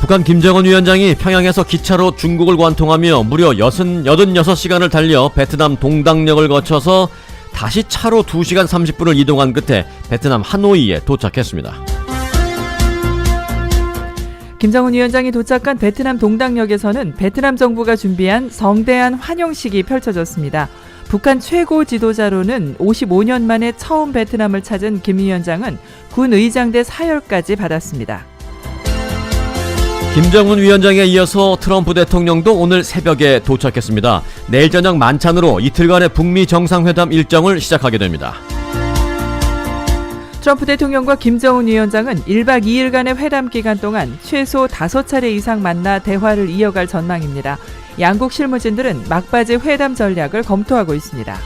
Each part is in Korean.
북한 김정은 위원장이 평양에서 기차로 중국을 관통하며 무려 86시간을 달려 베트남 동당역을 거쳐서 다시 차로 2시간 30분을 이동한 끝에 베트남 하노이에 도착했습니다. 김정은 위원장이 도착한 베트남 동당역에서는 베트남 정부가 준비한 성대한 환영식이 펼쳐졌습니다. 북한 최고 지도자로는 55년 만에 처음 베트남을 찾은 김 위원장은 군 의장대 사열까지 받았습니다. 김정은 위원장에 이어서 트럼프 대통령도 오늘 새벽에 도착했습니다. 내일 저녁 만찬으로 이틀간의 북미 정상회담 일정을 시작하게 됩니다. 트럼프 대통령과 김정은 위원장은 1박 2일간의 회담 기간 동안 최소 5차례 이상 만나 대화를 이어갈 전망입니다. 양국 실무진들은 막바지 회담 전략을 검토하고 있습니다.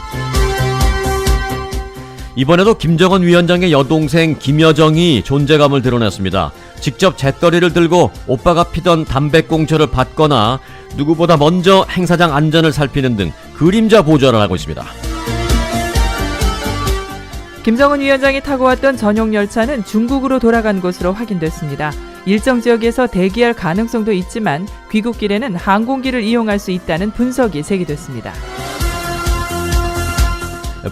이번에도 김정은 위원장의 여동생 김여정이 존재감을 드러냈습니다. 직접 잿더리를 들고 오빠가 피던 담배꽁초를 받거나 누구보다 먼저 행사장 안전을 살피는 등 그림자 보좌를 하고 있습니다. 김정은 위원장이 타고 왔던 전용 열차는 중국으로 돌아간 것으로 확인됐습니다. 일정 지역에서 대기할 가능성도 있지만 귀국길에는 항공기를 이용할 수 있다는 분석이 제기됐습니다.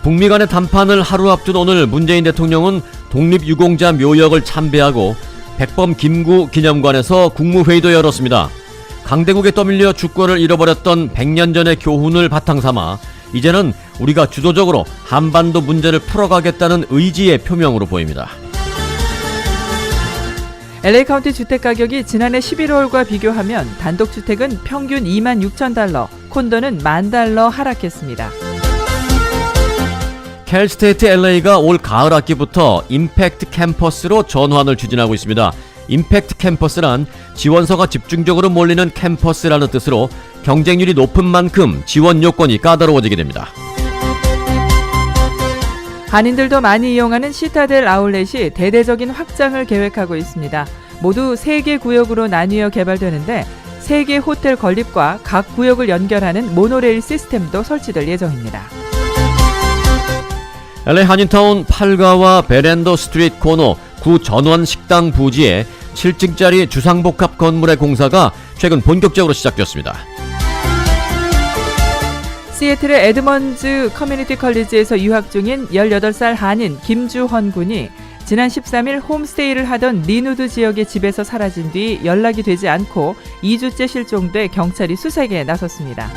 북미 간의 담판을 하루 앞둔 오늘 문재인 대통령은 독립유공자 묘역을 참배하고 백범 김구 기념관에서 국무회의도 열었습니다. 강대국에 떠밀려 주권을 잃어버렸던 100년 전의 교훈을 바탕삼아 이제는 우리가 주도적으로 한반도 문제를 풀어가겠다는 의지의 표명으로 보입니다. LA 카운티 주택가격이 지난해 11월과 비교하면 단독주택은 평균 26,000달러, 콘도는 $10,000 하락했습니다. 캘스테이트 LA가 올 가을 학기부터 임팩트 캠퍼스로 전환을 추진하고 있습니다. 임팩트 캠퍼스란 지원서가 집중적으로 몰리는 캠퍼스라는 뜻으로 경쟁률이 높은 만큼 지원 요건이 까다로워지게 됩니다. 한인들도 많이 이용하는 시타델 아울렛이 대대적인 확장을 계획하고 있습니다. 모두 3개 구역으로 나뉘어 개발되는데 3개 호텔 건립과 각 구역을 연결하는 모노레일 시스템도 설치될 예정입니다. LA 한인타운 8가와 베란더 스트리트 코너 구 전원 식당 부지에 7층짜리 주상복합 건물의 공사가 최근 본격적으로 시작되었습니다. 시애틀의 에드먼즈 커뮤니티 컬리지에서 유학 중인 18살 한인 김주헌 군이 지난 13일 홈스테이를 하던 리누드 지역의 집에서 사라진 뒤 연락이 되지 않고 2주째 실종돼 경찰이 수색에 나섰습니다.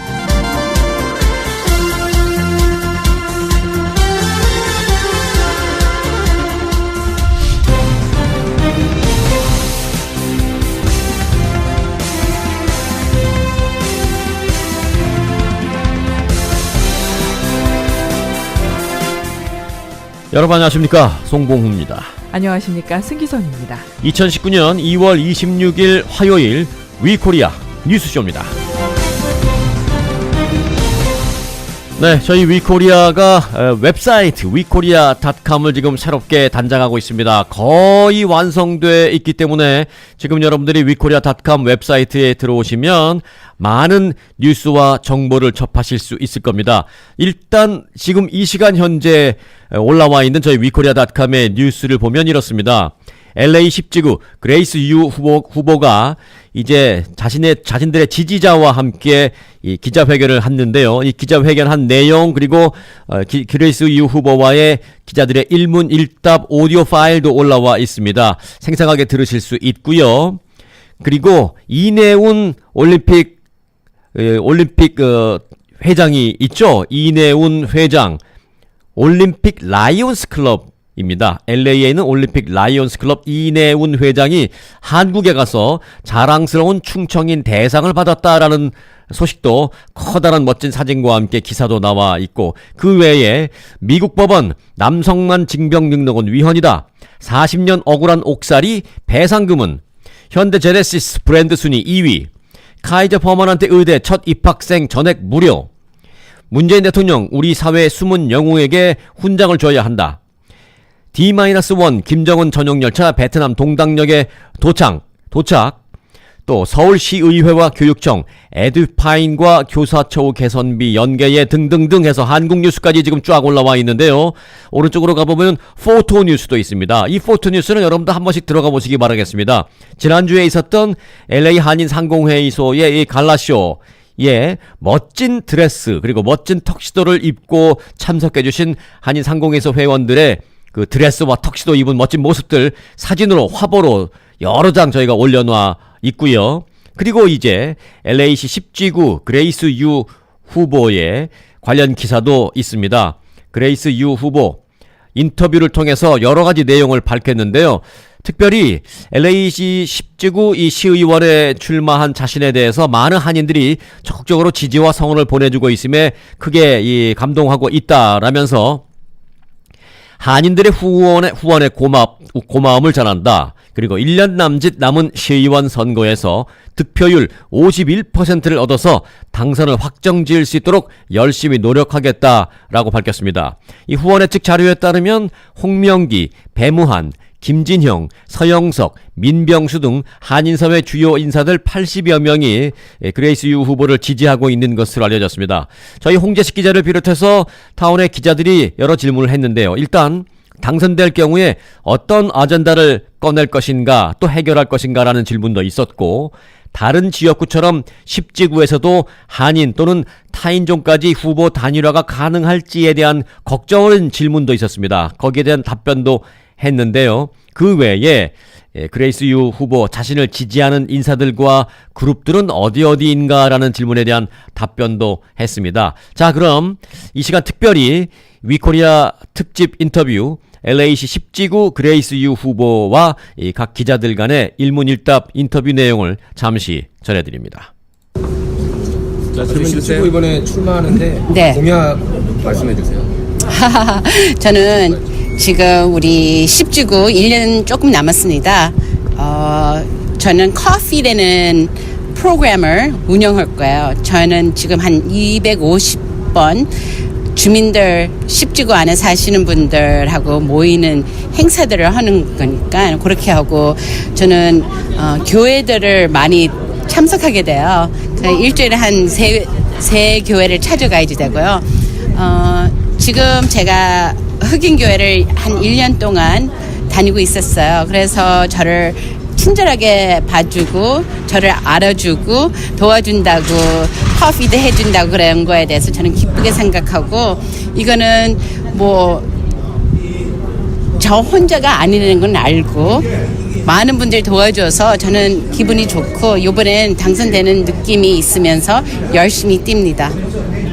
여러분 안녕하십니까, 송봉후입니다. 안녕하십니까, 승기선입니다. 2019년 2월 26일 화요일 위코리아 뉴스쇼입니다. 네, 저희 위코리아가 웹사이트 위코리아.com을 지금 새롭게 단장하고 있습니다. 거의 완성돼 있기 때문에 지금 여러분들이 위코리아.com 웹사이트에 들어오시면 많은 뉴스와 정보를 접하실 수 있을 겁니다. 일단 지금 이 시간 현재 올라와 있는 저희 위코리아.com의 뉴스를 보면 이렇습니다. LA 10지구 그레이스 유 후보가 이제 자신들의 지지자와 함께 이 기자회견을 했는데요. 이 기자회견한 내용 그리고 그레이스 유 후보와의 기자들의 일문일답 오디오 파일도 올라와 있습니다. 생생하게 들으실 수 있고요. 그리고 이내운 올림픽 회장이 있죠. 이내운 회장 올림픽 라이온스 클럽 입니다. LA에 있는 올림픽 라이온스 클럽 이내운 회장이 한국에 가서 자랑스러운 충청인 대상을 받았다라는 소식도 커다란 멋진 사진과 함께 기사도 나와 있고, 그 외에 미국 법원 남성만 징병 능력은 위헌이다. 40년 억울한 옥살이 배상금은 현대 제네시스 브랜드 순위 2위. 카이저 퍼머넌트 의대 첫 입학생 전액 무료. 문재인 대통령 우리 사회의 숨은 영웅에게 훈장을 줘야 한다. D-1 김정은 전용 열차 베트남 동당역에 도착. 또 서울시의회와 교육청, 에듀파인과 교사처우 개선비 연계에 등등등 해서 한국뉴스까지 지금 쫙 올라와 있는데요. 오른쪽으로 가보면 포토뉴스도 있습니다. 이 포토뉴스는 여러분들 한 번씩 들어가 보시기 바라겠습니다. 지난주에 있었던 LA 한인상공회의소의 이 갈라쇼, 예, 멋진 드레스 그리고 멋진 턱시도를 입고 참석해주신 한인상공회의소 회원들의 그 드레스와 턱시도 입은 멋진 모습들 사진으로 화보로 여러 장 저희가 올려놔 있고요. 그리고 이제 LA시 10지구 그레이스 유 후보의 관련 기사도 있습니다. 그레이스 유 후보 인터뷰를 통해서 여러 가지 내용을 밝혔는데요. 특별히 LA시 10지구 이 시의원에 출마한 자신에 대해서 많은 한인들이 적극적으로 지지와 성원을 보내주고 있음에 크게 감동하고 있다라면서 한인들의 후원에 고마움을 전한다. 그리고 1년 남짓 남은 시의원 선거에서 득표율 51%를 얻어서 당선을 확정지을 수 있도록 열심히 노력하겠다라고 밝혔습니다. 이 후원의 측 자료에 따르면 홍명기, 배무한, 김진형, 서영석, 민병수 등 한인사회 주요 인사들 80여 명이 그레이스 유 후보를 지지하고 있는 것으로 알려졌습니다. 저희 홍재식 기자를 비롯해서 타운의 기자들이 여러 질문을 했는데요. 일단 당선될 경우에 어떤 아젠다를 꺼낼 것인가 또 해결할 것인가라는 질문도 있었고 다른 지역구처럼 10지구에서도 한인 또는 타인종까지 후보 단일화가 가능할지에 대한 걱정을 질문도 있었습니다. 거기에 대한 답변도 했는데요. 그 외에 그레이스 유 후보 자신을 지지하는 인사들과 그룹들은 어디인가라는 질문에 대한 답변도 했습니다. 자, 그럼 이 시간 특별히 위코리아 특집 인터뷰 LA시 10지구 그레이스 유 후보와 각 기자들 간의 일문일답 인터뷰 내용을 잠시 전해드립니다. 자, 그러면 10지구 이번에 출마하는데 네. 공약 말씀해 주세요. 저는 지금 우리 10지구 1년 조금 남았습니다. 저는 커피라는 프로그램을 운영할 거예요. 저는 지금 한 250번 주민들 10지구 안에 사시는 분들하고 모이는 행사들을 하는 거니까 그렇게 하고 저는 교회들을 많이 참석하게 돼요. 일주일에 한 세 교회를 찾아가야지 되고요. 지금 제가 흑인교회를 한 1년 동안 다니고 있었어요. 그래서 저를 친절하게 봐주고 저를 알아주고 도와준다고 커피도 해준다고 그런 거에 대해서 저는 기쁘게 생각하고 이거는 뭐 저 혼자가 아니라는 건 알고 많은 분들이 도와줘서 저는 기분이 좋고 이번엔 당선되는 느낌이 있으면서 열심히 뜁니다.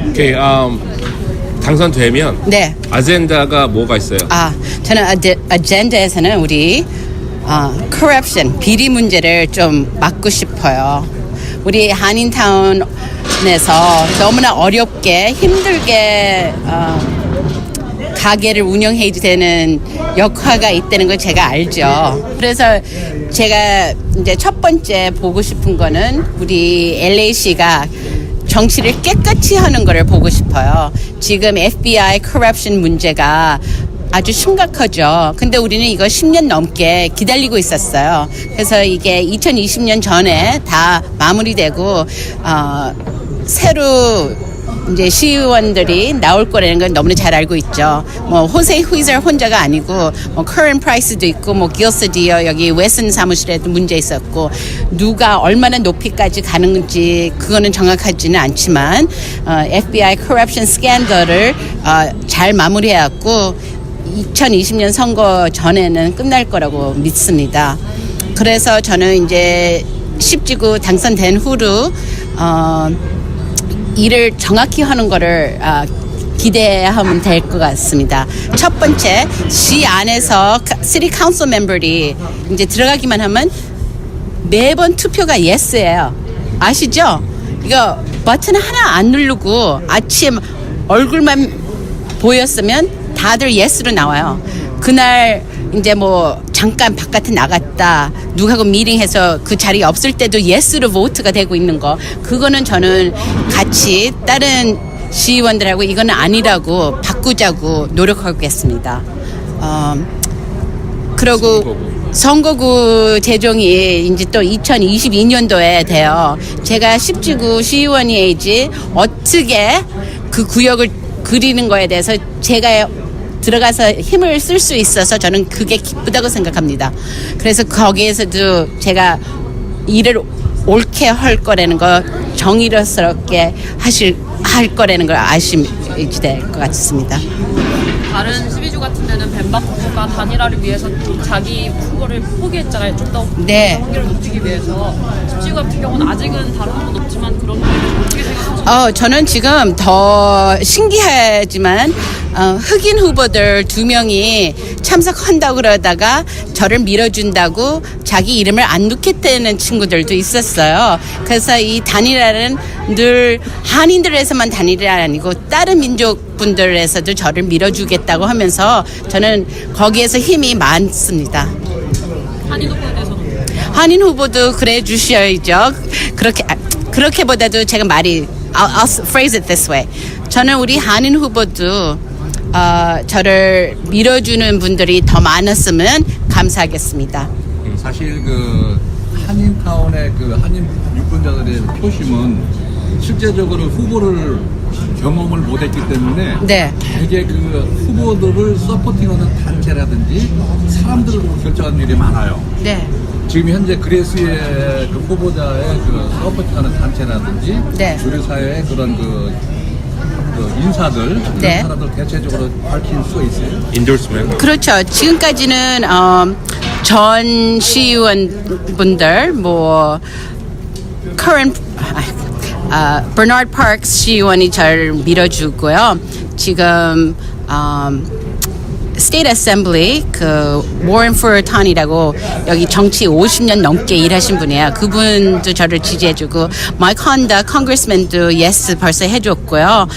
오케이, 당선되면 네. 아젠다가 뭐가 있어요? 저는 아젠다에서는 우리 corruption, 비리 문제를 좀 막고 싶어요. 우리 한인타운에서 너무나 어렵게 힘들게 가게를 운영해야 되는 역할가 있다는 걸 제가 알죠. 그래서 제가 이제 첫 번째 보고 싶은 거는 우리 LA시가 정치를 깨끗이 하는 거를 보고 싶어요. 지금 FBI corruption 문제가 아주 심각하죠. 근데 우리는 이거 10년 넘게 기다리고 있었어요. 그래서 이게 2020년 전에 다 마무리되고 새로 이제 시의원들이 나올 거라는 걸 너무나 잘 알고 있죠. 뭐 호세 후이저 혼자가 아니고 뭐 커런 프라이스도 있고 뭐 길스디어 여기 웨슨 사무실에도 문제 있었고 누가 얼마나 높이까지 가는지 그거는 정확하지는 않지만 FBI corruption 스캔들을 잘 마무리해왔고 2020년 선거 전에는 끝날 거라고 믿습니다. 그래서 저는 이제 10지구 당선된 후로 일을 정확히 하는 거를 기대하면 될 것 같습니다. 첫 번째, 시 안에서 시티 카운슬 멤버들이 이제 들어가기만 하면 매번 투표가 예스예요. 아시죠? 이거 버튼 하나 안 누르고 아침 얼굴만 보였으면 다들 예스로 나와요. 그날 이제 뭐 잠깐 바깥에 나갔다 누구하고 미팅해서 그 자리에 없을 때도 예스로 보트가 되고 있는 거 그거는 저는 같이 다른 시의원들하고 이거는 아니라고 바꾸자고 노력하겠습니다. 그리고 선거구 재정이 이제 또 2022년도에 돼요. 제가 10지구 시의원이지 어떻게 그 구역을 그리는 거에 대해서 제가 들어가서 힘을 쓸 수 있어서 저는 그게 기쁘다고 생각합니다. 그래서 거기에서도 제가 일을 옳게 할 거라는 거, 정의롭게 할 거라는 걸 아시면 될 것 같습니다. 다른 12주 같은 데는 벤박 후보가 단일화를 위해서 자기 후보를 포기했잖아요. 좀 더 네. 경기를 높이기 위해서. 10주 같은 경우는 아직은 다른 후보 높지만 그런 거에 대해서 어떻게 생각하세요? 저는 지금 더 신기하지만 흑인 후보들 2명이 참석한다고 그러다가 저를 밀어준다고 자기 이름을 안 넣겠다는 친구들도 있었어요. 그래서 이 단일화는 늘 한인들에서만 단일화 아니고 다른 민족분들에서도 저를 밀어주겠다고 하면서 저는 거기에서 힘이 많습니다. 한인 후보에 대해서는 한인 후보도 그래 주셔야죠. 그렇게보다도 제가 I'll phrase it this way. 저는 우리 한인 후보도 저를 밀어주는 분들이 더 많았으면 감사하겠습니다. 사실 그 한인타운의 그 한인 유권자들의 표심은 실제적으로 후보를 경험을 못했기 때문에 네. 되게 그 후보들을 서포팅하는 단체라든지 사람들을 결정하는 일이 많아요. 네. 지금 현재 그레스의 그 후보자의 그 서포팅하는 단체라든지 네. 주류사회의 그런 그 인사들 네. 그런 사람들 대체적으로 밝힐 수 있어요. 인도스맨. 그렇죠. 지금까지는 전 시의원분들 버나드 파크스 시의원이 저를 밀어주고요. 지금 스테이트 어셈블리 그 워런 풀턴이라고 여기 정치 50년 넘게 일하신 분이에요. 그분도 저를 지지해주고 마이크 헌다 컨그레스맨도 예스 벌써 해줬고요.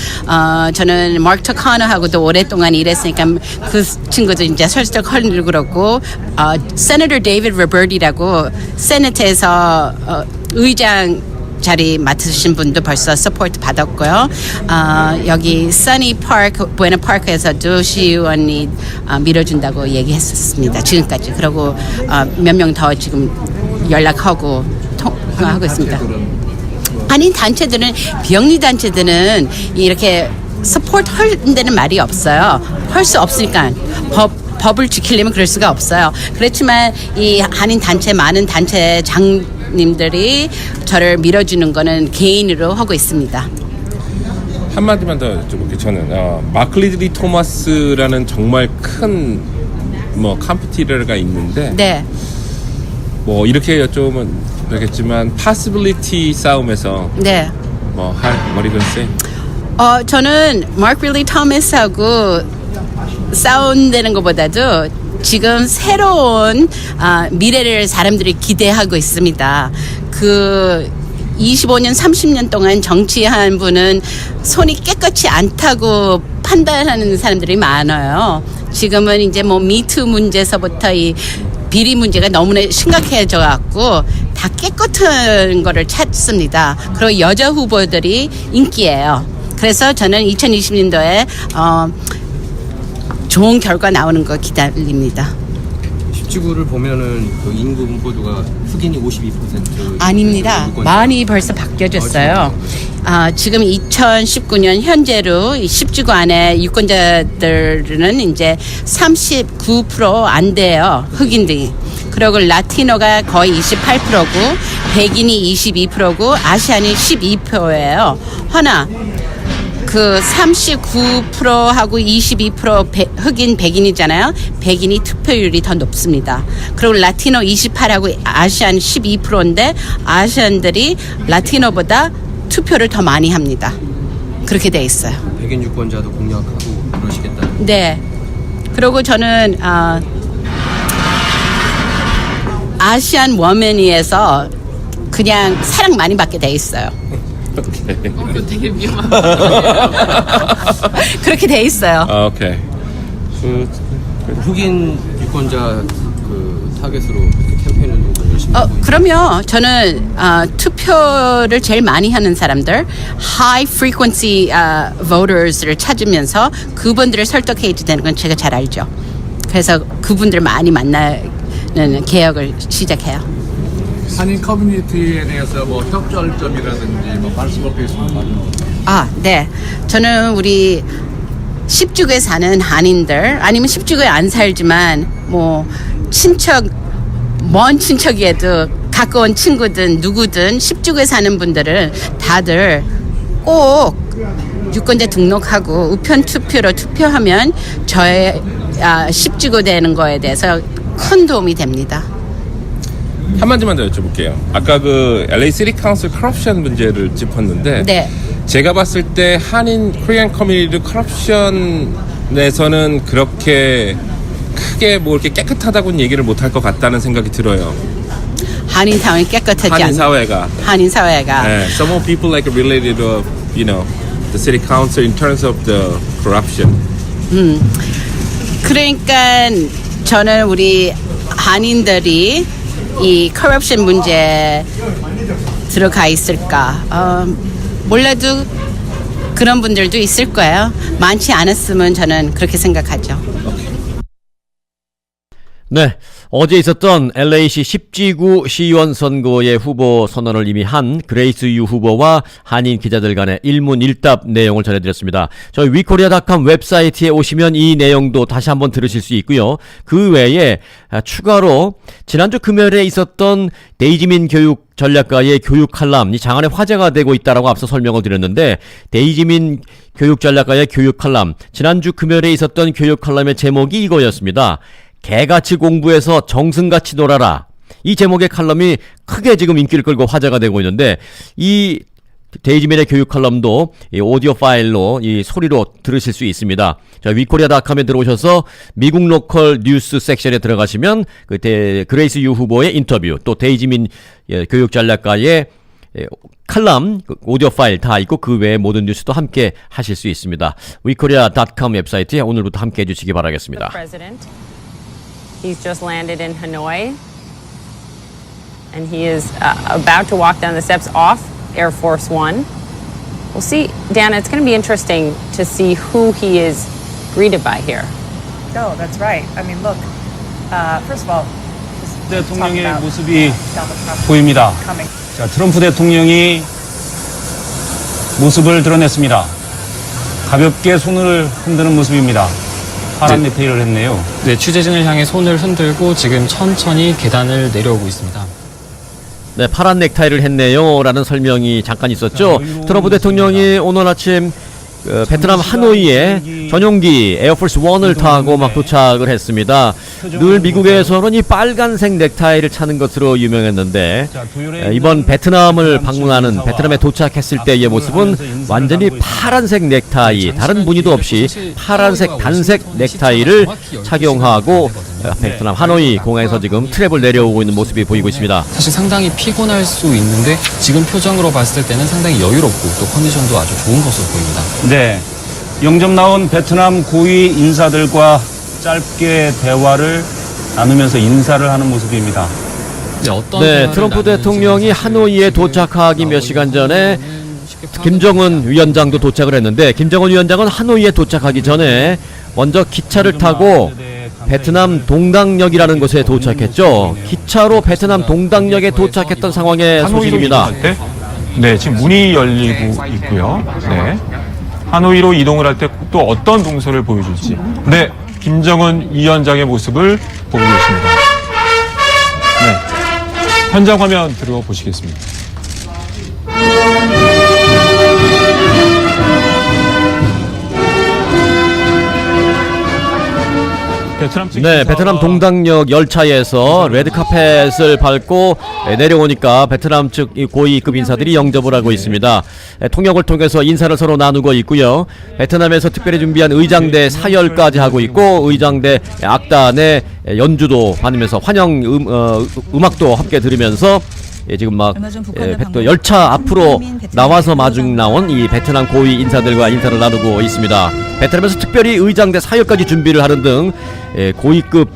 저는 마크 터카너하고도 오랫동안 일했으니까 그 친구도 이제 설득하려고 그러고 세너터 데이비드 로버트라고 세네트에서 의장 자리 맡으신 분도 벌써 서포트 받았고요. 여기 써니 파크, 부에나 파크에서도 시의원이 밀어준다고 얘기했었습니다. 지금까지. 그리고 몇 명 더 지금 연락하고 통화하고 있습니다. 아닌 단체들은 비영리 단체들은 이렇게 서포트 한다는 말이 없어요. 할 수 없으니까 법을 지키려면 그럴 수가 없어요. 그렇지만 이 한인 단체 많은 단체 님들이 저를 밀어주는 거는 개인으로 하고 있습니다. 한마디만 더 여쭤볼게요. 저는 마크 리드리 토마스라는 정말 큰 컴피티터가 있는데 네. 이렇게 여쭤보면 되겠지만 possibility 싸움에서 네. what are you gonna say? 저는 마크 릴리 토마스하고 싸운다는 것보다도 지금 새로운 미래를 사람들이 기대하고 있습니다. 그 25년, 30년 동안 정치한 분은 손이 깨끗이 않다고 판단하는 사람들이 많아요. 지금은 이제 미투 문제서부터 이 비리 문제가 너무나 심각해져 갖고 다 깨끗한 거를 찾습니다. 그리고 여자 후보들이 인기예요. 그래서 저는 2020년도에 좋은 결과 나오는 거 기다립니다. 10지구를 보면은 그 인구 분포도가 흑인이 52%. 아닙니다. 많이 벌써 바뀌어졌어요. 지금 2019년 현재로 10지구 안에 유권자들은 이제 39% 안 돼요. 흑인들이. 그리고 라티노가 거의 28%고 백인이 22%고 아시안이 12%예요. 허나 그 39%하고 22% 흑인 백인이잖아요. 백인이 투표율이 더 높습니다. 그리고 라티노 28하고 아시안 12%인데 아시안들이 라티노보다 투표를 더 많이 합니다. 그렇게 돼 있어요. 백인 유권자도 공략하고 그러시겠다. 네. 그리고 저는 아시안 워맨이에서 그냥 사랑 많이 받게 돼 있어요. 그거 되게 위험한 그렇게 돼 있어요. 오케이. 흑인 유권자 그 타겟으로 캠페인을 좀 열심히 하고 있는. 그럼요. 저는 투표를 제일 많이 하는 사람들, high frequency voters를 찾으면서 그분들을 설득해야 되는 건 제가 잘 알죠. 그래서 그분들 많이 만나는 개혁을 시작해요. 한인 커뮤니티에 대해서 뭐 협절점이라든지 뭐 말씀을 드리시면 네. 저는 우리 10주구에 사는 한인들 아니면 10주구에 안 살지만 뭐 친척 먼 친척이어도 가까운 친구든 누구든 10주구에 사는 분들은 다들 꼭 유권자 등록하고 우편 투표로 투표하면 저의 10주구 되는 거에 대해서 큰 도움이 됩니다. 한마디만 더 여쭤볼게요. 아까 그 LA 시티 카운슬 커럽션 문제를 짚었는데 네. 제가 봤을 때 한인 코리안 커뮤니티 커럽션에서는 그렇게 크게 뭐 이렇게 깨끗하다고는 얘기를 못할 것 같다는 생각이 들어요. 한인 사회는 깨끗하지 한인 않아요. 사회가. 한인 사회가. 네, some of people like related to, you know, the city council in terms of the corruption. 그러니까 저는 우리 한인들이 이 커럽션 문제 들어가 있을까? 몰라도 그런 분들도 있을 거예요. 많지 않았으면 저는 그렇게 생각하죠. 네, 어제 있었던 LA시 10지구 시의원 선거의 후보 선언을 이미 한 그레이스 유 후보와 한인 기자들 간의 일문일답 내용을 전해드렸습니다. 저희 위코리아닷컴 웹사이트에 오시면 이 내용도 다시 한번 들으실 수 있고요. 그 외에 추가로 지난주 금요일에 있었던 데이지민 교육 전략가의 교육 칼럼이 장안의 화제가 되고 있다라고 앞서 설명을 드렸는데, 데이지민 교육 전략가의 교육 칼럼, 지난주 금요일에 있었던 교육 칼럼의 제목이 이거였습니다. 개같이 공부해서 정승같이 놀아라. 이 제목의 칼럼이 크게 지금 인기를 끌고 화제가 되고 있는데, 이 데이지민의 교육 칼럼도 이 오디오 파일로 이 소리로 들으실 수 있습니다. 자, 위코리아닷컴에 들어오셔서 미국 로컬 뉴스 섹션에 들어가시면 그 그레이스 유 후보의 인터뷰, 또 데이지민 교육 전략가의 칼럼, 오디오 파일 다 있고 그 외에 모든 뉴스도 함께 하실 수 있습니다. 위코리아닷컴 웹사이트에 오늘부터 함께 해주시기 바라겠습니다. He's just landed in Hanoi, and he is about to walk down the steps off Air Force One. We'll see, Dana, it's going to be interesting to see who he is greeted by here. No, that's right. I mean, look, first of all, 대통령의 모습이 보입니다. 자, 트럼프 대통령이 모습을 드러냈습니다. 가볍게 손을 흔드는 모습입니다. 파란 넥타이를 했네요. 네, 취재진을 향해 손을 흔들고 지금 천천히 계단을 내려오고 있습니다. 네, 파란 넥타이를 했네요 라는 설명이 잠깐 있었죠. 트럼프 대통령이 오늘 아침 베트남 하노이에 전용기 에어포스 1을 타고 막 도착을 했습니다. 늘 미국에서는 이 빨간색 넥타이를 차는 것으로 유명했는데, 이번 베트남을 방문하는, 베트남에 도착했을 때의 모습은 완전히 파란색 넥타이, 다른 무늬도 없이 파란색 단색 넥타이를 착용하고 베트남 하노이 공항에서 지금 트랩을 내려오고 있는 모습이 보이고 있습니다. 사실 상당히 피곤할 수 있는데 지금 표정으로 봤을 때는 상당히 여유롭고 또 컨디션도 아주 좋은 것으로 보입니다. 네, 영접 나온 베트남 고위 인사들과 짧게 대화를 나누면서 인사를 하는 모습입니다. 네, 트럼프 대통령이 하노이에 도착하기 몇 시간 전에 김정은 위원장도 도착을 했는데, 김정은 위원장은 하노이에 도착하기 전에 먼저 기차를 타고 베트남 동당역이라는 곳에 도착했죠. 기차로 베트남 동당역에 도착했던 상황의 소식입니다. 네, 지금 문이 열리고 있고요. 네, 하노이로 이동을 할 때 또 어떤 동선을 보여줄지. 네, 김정은 위원장의 모습을 보고 계십니다. 네, 현장 화면 들어보시겠습니다. 네, 베트남 동당역 열차에서 레드카펫을 밟고 내려오니까 베트남 측 고위급 인사들이 영접을 하고 있습니다. 통역을 통해서 인사를 서로 나누고 있고요. 베트남에서 특별히 준비한 의장대 사열까지 하고 있고, 의장대 악단의 연주도 받으면서 환영 음악도 함께 들으면서 지금 막 또 열차 앞으로 나와서 마중 나온 이 베트남 고위 인사들과 인사를 나누고 있습니다. 베트남에서 특별히 의장대 사역까지 준비를 하는 등 고위급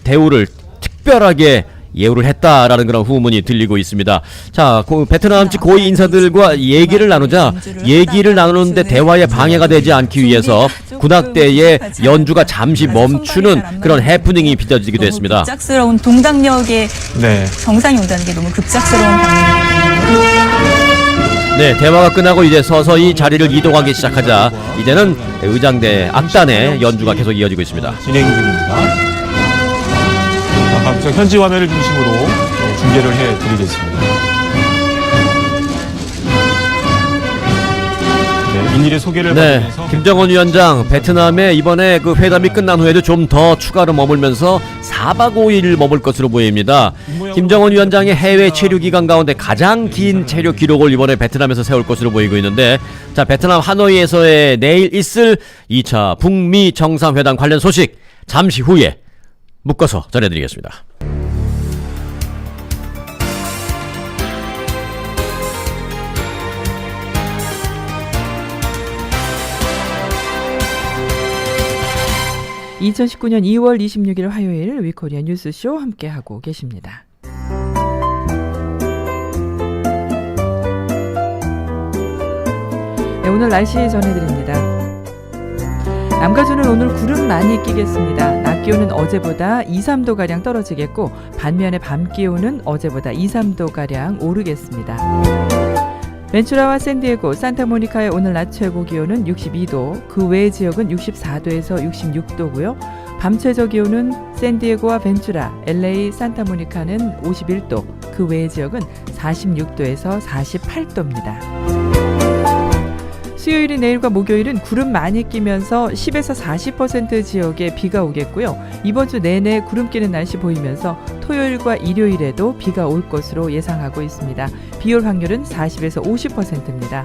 대우를 특별하게 예우를 했다라는 그런 후문이 들리고 있습니다. 자, 베트남 측 고위 인사들과 얘기를 나누자 얘기를 나누는데 대화에 방해가 되지 않기 위해서 군악대의 연주가 잠시 멈추는 그런 해프닝이 빚어지기도 했습니다. 급작스러운 동당역의 네. 정상이 온다는 게 너무 급작스러운 방향이거든요. 네, 대화가 끝나고 이제 서서히 자리를 이동하기 시작하자 이제는 의장대 악단의 연주가 계속 이어지고 있습니다. 진행 중입니다. 각종 현지 화면을 중심으로 중계를 해드리겠습니다. 네, 일일이 소개를 네, 받으면서 김정은 위원장 베트남에 이번에 그 회담이 끝난 후에도 좀 더 추가로 머물면서 4박 5일 머물 것으로 보입니다. 김정은 위원장의 해외 체류 기간 가운데 가장 긴 체류 기록을 이번에 베트남에서 세울 것으로 보이고 있는데, 자, 베트남 하노이에서의 내일 있을 2차 북미 정상회담 관련 소식 잠시 후에 묶어서 전해드리겠습니다. (2019년 2월 26일) 화요일 위코리아 뉴스쇼 함께하고 계십니다. 네, 오늘 날씨 전해드립니다. 남가주는 오늘 구름 많이 끼겠습니다. 낮 기온은 어제보다 2, 3도가량 떨어지겠고 반면에 밤 기온은 어제보다 2, 3도가량 오르겠습니다. 벤츄라와 샌디에고, 산타모니카의 오늘 낮 최고 기온은 62도, 그 외의 지역은 64도에서 66도고요. 밤 최저 기온은 샌디에고와 벤츄라, LA, 산타모니카는 51도, 그 외의 지역은 46도에서 48도입니다. 수요일인 내일과 목요일은 구름 많이 끼면서 10에서 40% 지역에 비가 오겠고요. 이번 주 내내 구름 끼는 날씨 보이면서 토요일과 일요일에도 비가 올 것으로 예상하고 있습니다. 비올 확률은 40에서 50%입니다.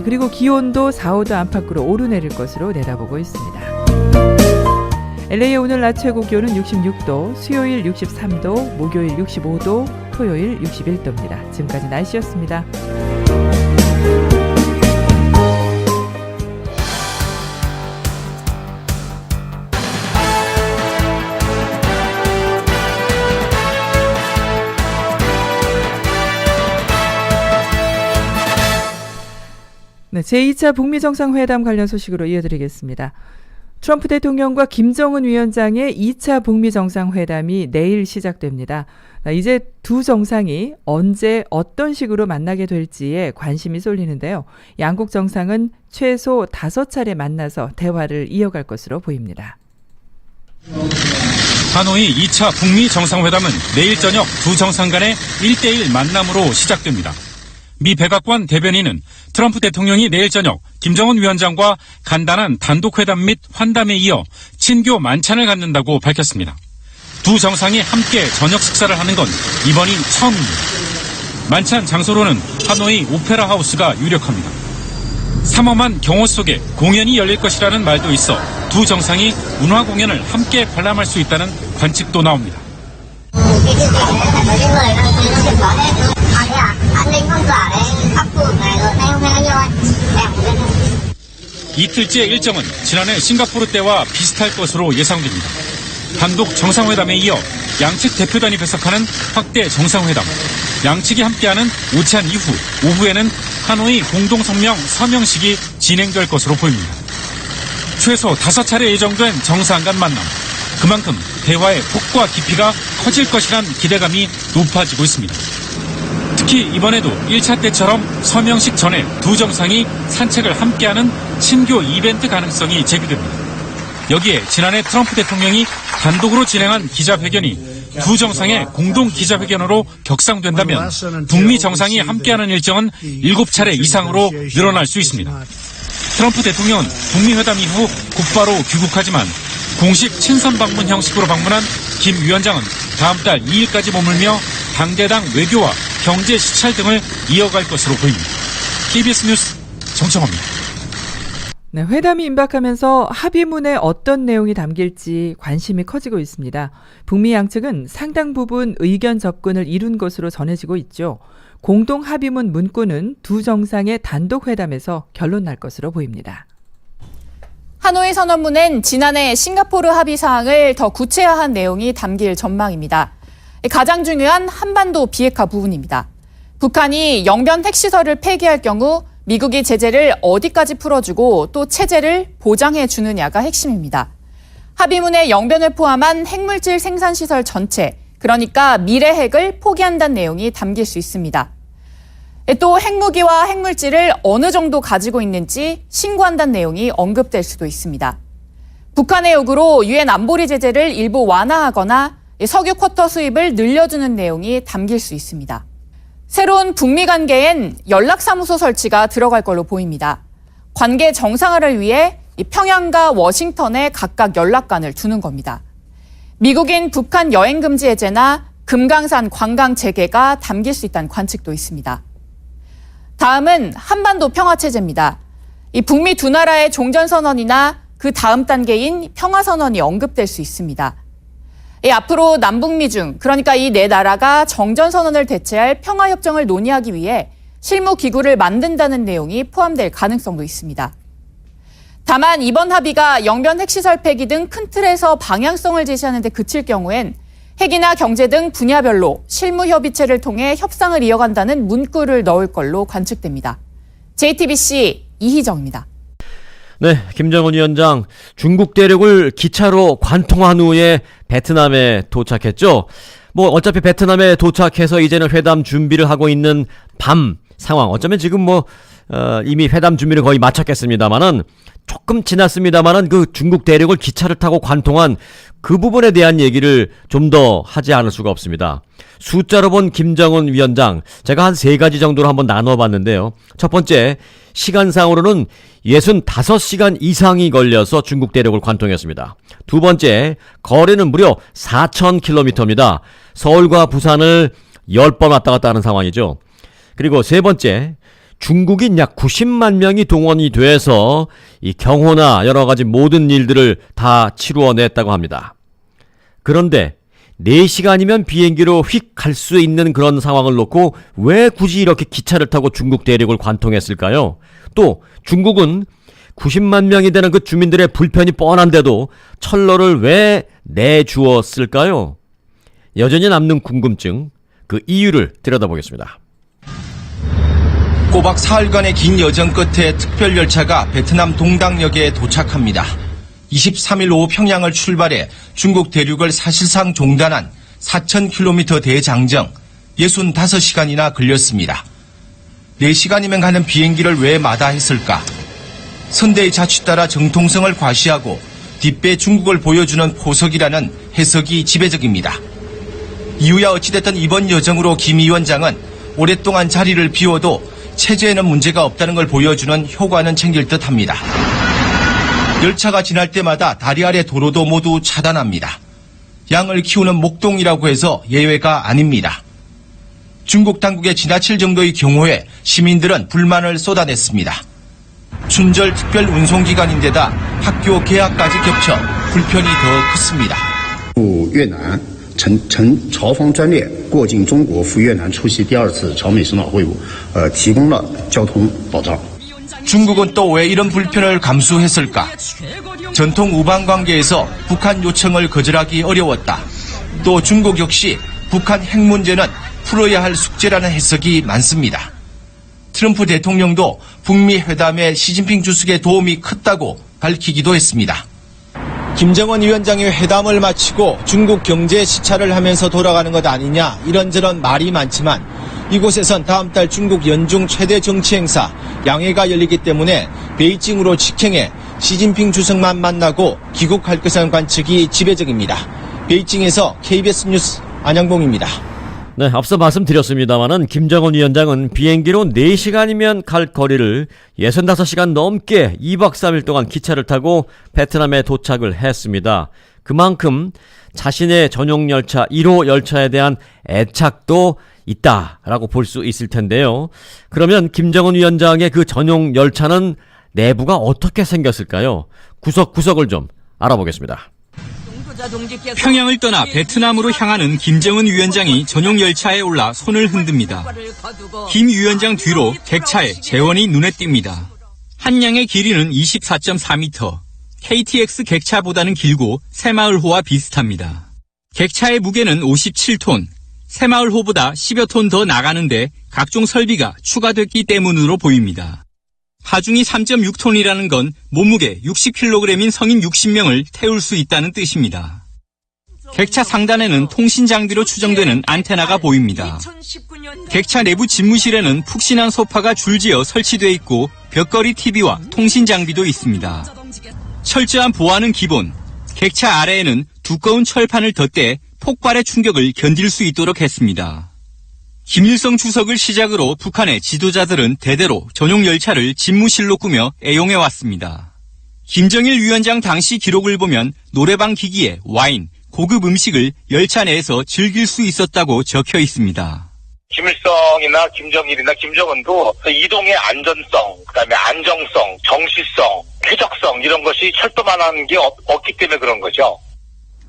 그리고 기온도 4, 5도 안팎으로 오르내릴 것으로 내다보고 있습니다. LA의 오늘 낮 최고 기온은 66도, 수요일 63도, 목요일 65도, 토요일 61도입니다. 지금까지 날씨였습니다. 네, 제2차 북미 정상회담 관련 소식으로 이어드리겠습니다. 트럼프 대통령과 김정은 위원장의 2차 북미 정상회담이 내일 시작됩니다. 이제 두 정상이 언제 어떤 식으로 만나게 될지에 관심이 쏠리는데요. 양국 정상은 최소 5차례 만나서 대화를 이어갈 것으로 보입니다. 하노이 2차 북미 정상회담은 내일 저녁 두 정상 간의 1대1 만남으로 시작됩니다. 미 백악관 대변인은 트럼프 대통령이 내일 저녁 김정은 위원장과 간단한 단독회담 및 환담에 이어 친교 만찬을 갖는다고 밝혔습니다. 두 정상이 함께 저녁 식사를 하는 건 이번이 처음입니다. 만찬 장소로는 하노이 오페라 하우스가 유력합니다. 삼엄한 경호 속에 공연이 열릴 것이라는 말도 있어 두 정상이 문화 공연을 함께 관람할 수 있다는 관측도 나옵니다. 이틀째 일정은 지난해 싱가포르 때와 비슷할 것으로 예상됩니다. 단독 정상회담에 이어 양측 대표단이 배석하는 확대 정상회담, 양측이 함께하는 오찬 이후 오후에는 하노이 공동성명 서명식이 진행될 것으로 보입니다. 최소 5차례 예정된 정상 간 만남, 그만큼 대화의 폭과 깊이가 커질 것이란 기대감이 높아지고 있습니다. 특히 이번에도 1차 때처럼 서명식 전에 두 정상이 산책을 함께하는 친교 이벤트 가능성이 제기됩니다. 여기에 지난해 트럼프 대통령이 단독으로 진행한 기자회견이 두 정상의 공동 기자회견으로 격상된다면 북미 정상이 함께하는 일정은 7차례 이상으로 늘어날 수 있습니다. 트럼프 대통령은 북미 회담 이후 곧바로 귀국하지만 공식 친선 방문 형식으로 방문한 김 위원장은 다음 달 2일까지 머물며 당대당 외교와 경제 시찰 등을 이어갈 것으로 보입니다. KBS 뉴스 정청호입니다. 네, 회담이 임박하면서 합의문에 어떤 내용이 담길지 관심이 커지고 있습니다. 북미 양측은 상당 부분 의견 접근을 이룬 것으로 전해지고 있죠. 공동 합의문 문구는 두 정상의 단독 회담에서 결론 날 것으로 보입니다. 하노이 선언문엔 지난해 싱가포르 합의 사항을 더 구체화한 내용이 담길 전망입니다. 가장 중요한 한반도 비핵화 부분입니다. 북한이 영변 핵시설을 폐기할 경우 미국이 제재를 어디까지 풀어주고 또 체제를 보장해 주느냐가 핵심입니다. 합의문의 영변을 포함한 핵물질 생산시설 전체, 그러니까 미래 핵을 포기한다는 내용이 담길 수 있습니다. 또 핵무기와 핵물질을 어느 정도 가지고 있는지 신고한다는 내용이 언급될 수도 있습니다. 북한의 요구로 유엔 안보리 제재를 일부 완화하거나 석유 쿼터 수입을 늘려주는 내용이 담길 수 있습니다. 새로운 북미 관계엔 연락사무소 설치가 들어갈 걸로 보입니다. 관계 정상화를 위해 평양과 워싱턴에 각각 연락관을 두는 겁니다. 미국인 북한 여행 금지 해제나 금강산 관광 재개가 담길 수 있다는 관측도 있습니다. 다음은 한반도 평화체제입니다. 이 북미 두 나라의 종전선언이나 그 다음 단계인 평화선언이 언급될 수 있습니다. 앞으로 남북미 중, 그러니까 이 네 나라가 정전선언을 대체할 평화협정을 논의하기 위해 실무기구를 만든다는 내용이 포함될 가능성도 있습니다. 다만 이번 합의가 영변 핵시설 폐기 등 큰 틀에서 방향성을 제시하는 데 그칠 경우엔 핵이나 경제 등 분야별로 실무협의체를 통해 협상을 이어간다는 문구를 넣을 걸로 관측됩니다. JTBC 이희정입니다. 네, 김정은 위원장 중국 대륙을 기차로 관통한 후에 베트남에 도착했죠. 뭐 어차피 베트남에 도착해서 이제는 회담 준비를 하고 있는 밤 상황. 어쩌면 지금 이미 회담 준비를 거의 마쳤겠습니다만은 조금 지났습니다만은 그 중국 대륙을 기차를 타고 관통한 그 부분에 대한 얘기를 좀 더 하지 않을 수가 없습니다. 숫자로 본 김정은 위원장, 제가 한 3가지 정도로 한번 나눠봤는데요. 첫 번째, 시간상으로는 65시간 이상이 걸려서 중국 대륙을 관통했습니다. 두 번째, 거리는 무려 4,000km입니다. 서울과 부산을 10번 왔다 갔다 하는 상황이죠. 그리고 세 번째, 중국인 약 90만 명이 동원이 돼서 이 경호나 여러 가지 모든 일들을 다 치루어냈다고 합니다. 그런데 4시간이면 비행기로 휙 갈 수 있는 그런 상황을 놓고 왜 굳이 이렇게 기차를 타고 중국 대륙을 관통했을까요? 또 중국은 90만 명이 되는 그 주민들의 불편이 뻔한데도 철로를 왜 내주었을까요? 여전히 남는 궁금증, 그 이유를 들여다보겠습니다. 꼬박 사흘간의 긴 여정 끝에 특별열차가 베트남 동당역에 도착합니다. 23일 오후 평양을 출발해 중국 대륙을 사실상 종단한 4,000km 대장정 65시간이나 걸렸습니다. 4시간이면 가는 비행기를 왜 마다했을까? 선대의 자취 따라 정통성을 과시하고 뒷배 중국을 보여주는 포석이라는 해석이 지배적입니다. 이유야 어찌됐든 이번 여정으로 김 위원장은 오랫동안 자리를 비워도 체제에는 문제가 없다는 걸 보여주는 효과는 챙길 듯합니다. 열차가 지날 때마다 다리 아래 도로도 모두 차단합니다. 양을 키우는 목동이라고 해서 예외가 아닙니다. 중국 당국의 지나칠 정도의 경호에 시민들은 불만을 쏟아냈습니다. 춘절 특별 운송기간인데다 학교 개학까지 겹쳐 불편이 더 컸습니다. 越南乘朝方专列过境中国赴越南出席第2次朝美首脑会晤，提供了交通保障。 중국은 또 왜 이런 불편을 감수했을까? 전통 우방 관계에서 북한 요청을 거절하기 어려웠다. 또 중국 역시 북한 핵 문제는 풀어야 할 숙제라는 해석이 많습니다. 트럼프 대통령도 북미 회담에 시진핑 주석의 도움이 컸다고 밝히기도 했습니다. 김정은 위원장이 회담을 마치고 중국 경제 시찰을 하면서 돌아가는 것 아니냐 이런저런 말이 많지만 이곳에선 다음 달 중국 연중 최대 정치 행사 양회가 열리기 때문에 베이징으로 직행해 시진핑 주석만 만나고 귀국할 것이라는 관측이 지배적입니다. 베이징에서 KBS 뉴스 안양봉입니다. 네, 앞서 말씀드렸습니다마는 김정은 위원장은 비행기로 4시간이면 갈 거리를 65시간 넘게 2박 3일 동안 기차를 타고 베트남에 도착을 했습니다. 그만큼 자신의 전용 열차 1호 열차에 대한 애착도 있다라고 볼 수 있을 텐데요. 그러면 김정은 위원장의 그 전용 열차는 내부가 어떻게 생겼을까요? 구석구석을 좀 알아보겠습니다. 평양을 떠나 베트남으로 향하는 김정은 위원장이 전용 열차에 올라 손을 흔듭니다. 김 위원장 뒤로 객차에 재원이 눈에 띕니다. 한 양의 길이는 24.4m, KTX 객차보다는 길고 새마을호와 비슷합니다. 객차의 무게는 57톤, 새마을호보다 10여 톤 더 나가는데 각종 설비가 추가됐기 때문으로 보입니다. 하중이 3.6톤이라는 건 몸무게 60kg인 성인 60명을 태울 수 있다는 뜻입니다. 객차 상단에는 통신 장비로 추정되는 안테나가 보입니다. 객차 내부 집무실에는 푹신한 소파가 줄지어 설치돼 있고 벽걸이 TV와 통신 장비도 있습니다. 철저한 보안은 기본, 객차 아래에는 두꺼운 철판을 덧대 폭발의 충격을 견딜 수 있도록 했습니다. 김일성 주석을 시작으로 북한의 지도자들은 대대로 전용 열차를 집무실로 꾸며 애용해왔습니다. 김정일 위원장 당시 기록을 보면 노래방 기기에 와인, 고급 음식을 열차 내에서 즐길 수 있었다고 적혀 있습니다. 김일성이나 김정일이나 김정은도 이동의 안전성, 그다음에 안정성, 정시성, 쾌적성 이런 것이 철도만한 게 없기 때문에 그런 거죠.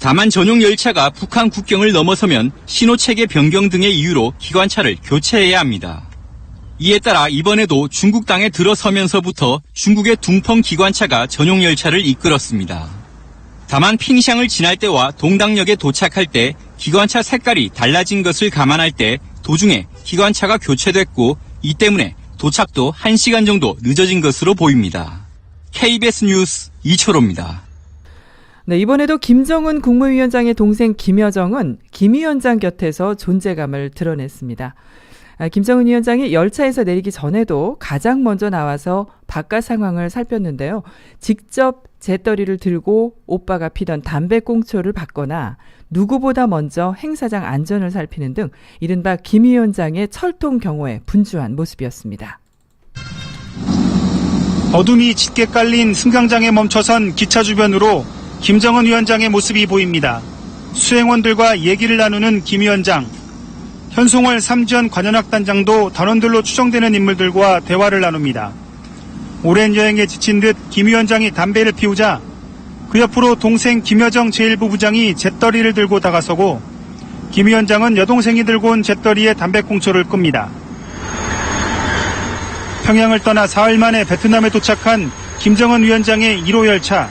다만 전용 열차가 북한 국경을 넘어서면 신호체계 변경 등의 이유로 기관차를 교체해야 합니다. 이에 따라 이번에도 중국 땅에 들어서면서부터 중국의 둥펑 기관차가 전용 열차를 이끌었습니다. 다만 핑샹을 지날 때와 동당역에 도착할 때 기관차 색깔이 달라진 것을 감안할 때 도중에 기관차가 교체됐고 이 때문에 도착도 1시간 정도 늦어진 것으로 보입니다. KBS 뉴스 이철호입니다. 네, 이번에도 김정은 국무위원장의 동생 김여정은 김 위원장 곁에서 존재감을 드러냈습니다. 김정은 위원장이 열차에서 내리기 전에도 가장 먼저 나와서 바깥 상황을 살폈는데요. 직접 재떨이를 들고 오빠가 피던 담배꽁초를 받거나 누구보다 먼저 행사장 안전을 살피는 등 이른바 김 위원장의 철통 경호에 분주한 모습이었습니다. 어둠이 짙게 깔린 승강장에 멈춰선 기차 주변으로 김정은 위원장의 모습이 보입니다. 수행원들과 얘기를 나누는 김 위원장. 현송월 삼지연 관현악단장도 단원들로 추정되는 인물들과 대화를 나눕니다. 오랜 여행에 지친 듯 김 위원장이 담배를 피우자 그 옆으로 동생 김여정 제1부부장이 잿더리를 들고 다가서고 김 위원장은 여동생이 들고 온 잿더리에 담배꽁초를 끕니다. 평양을 떠나 사흘 만에 베트남에 도착한 김정은 위원장의 1호 열차.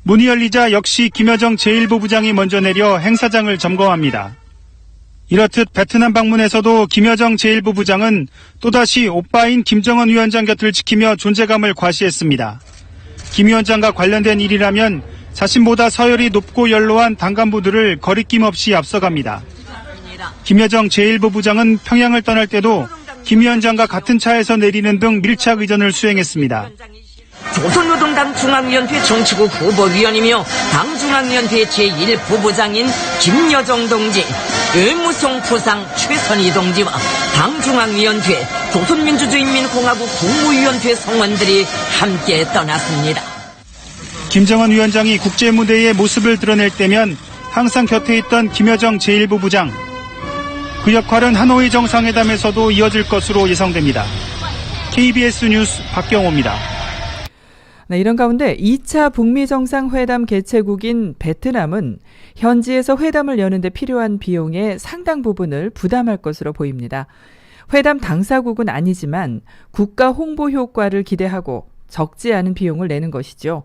문이 열리자 역시 김여정 제1부부장이 먼저 내려 행사장을 점검합니다. 이렇듯 베트남 방문에서도 김여정 제1부부장은 또다시 오빠인 김정은 위원장 곁을 지키며 존재감을 과시했습니다. 김 위원장과 관련된 일이라면 자신보다 서열이 높고 연로한 당 간부들을 거리낌 없이 앞서갑니다. 김여정 제1부부장은 평양을 떠날 때도 김 위원장과 같은 차에서 내리는 등 밀착 의전을 수행했습니다. 조선노동당 중앙위원회 정치국 후보위원이며 당 중앙위원회 제1부부장인 김여정 동지, 의무송 부상 최선희 동지와 당 중앙위원회 조선민주주의인민공화국 국무위원회 성원들이 함께 떠났습니다. 김정은 위원장이 국제무대의 모습을 드러낼 때면 항상 곁에 있던 김여정 제1부부장. 그 역할은 하노이 정상회담에서도 이어질 것으로 예상됩니다. KBS 뉴스 박경호입니다. 네, 이런 가운데 2차 북미 정상회담 개최국인 베트남은 현지에서 회담을 여는데 필요한 비용의 상당 부분을 부담할 것으로 보입니다. 회담 당사국은 아니지만 국가 홍보 효과를 기대하고 적지 않은 비용을 내는 것이죠.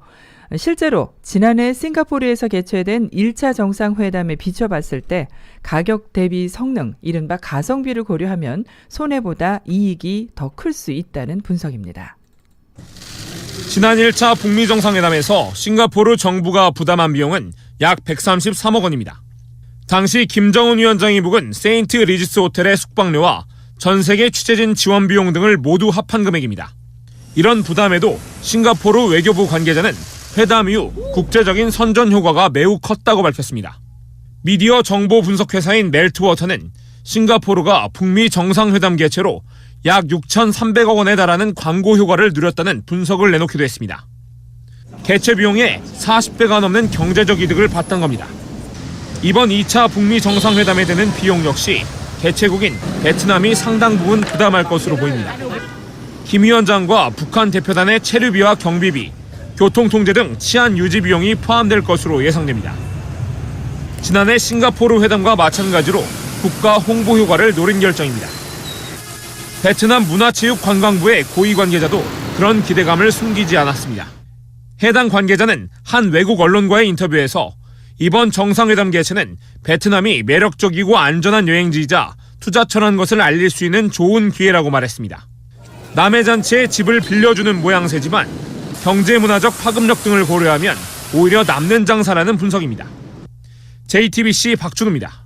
실제로 지난해 싱가포르에서 개최된 1차 정상회담에 비춰봤을 때 가격 대비 성능, 이른바 가성비를 고려하면 손해보다 이익이 더 클 수 있다는 분석입니다. 지난 1차 북미 정상회담에서 싱가포르 정부가 부담한 비용은 약 133억 원입니다. 당시 김정은 위원장이 묵은 세인트 리지스 호텔의 숙박료와 전 세계 취재진 지원 비용 등을 모두 합한 금액입니다. 이런 부담에도 싱가포르 외교부 관계자는 회담 이후 국제적인 선전 효과가 매우 컸다고 밝혔습니다. 미디어 정보 분석 회사인 멜트워터는 싱가포르가 북미 정상회담 개최로 약 6,300억 원에 달하는 광고 효과를 누렸다는 분석을 내놓기도 했습니다. 개최 비용의 40배가 넘는 경제적 이득을 봤던 겁니다. 이번 2차 북미 정상회담에 드는 비용 역시 개최국인 베트남이 상당 부분 부담할 것으로 보입니다. 김 위원장과 북한 대표단의 체류비와 경비비, 교통통제 등 치안 유지 비용이 포함될 것으로 예상됩니다. 지난해 싱가포르 회담과 마찬가지로 국가 홍보 효과를 노린 결정입니다. 베트남 문화체육관광부의 고위 관계자도 그런 기대감을 숨기지 않았습니다. 해당 관계자는 한 외국 언론과의 인터뷰에서 이번 정상회담 개최는 베트남이 매력적이고 안전한 여행지이자 투자처라는 것을 알릴 수 있는 좋은 기회라고 말했습니다. 남해 잔치에 집을 빌려주는 모양새지만 경제문화적 파급력 등을 고려하면 오히려 남는 장사라는 분석입니다. JTBC 박준우입니다.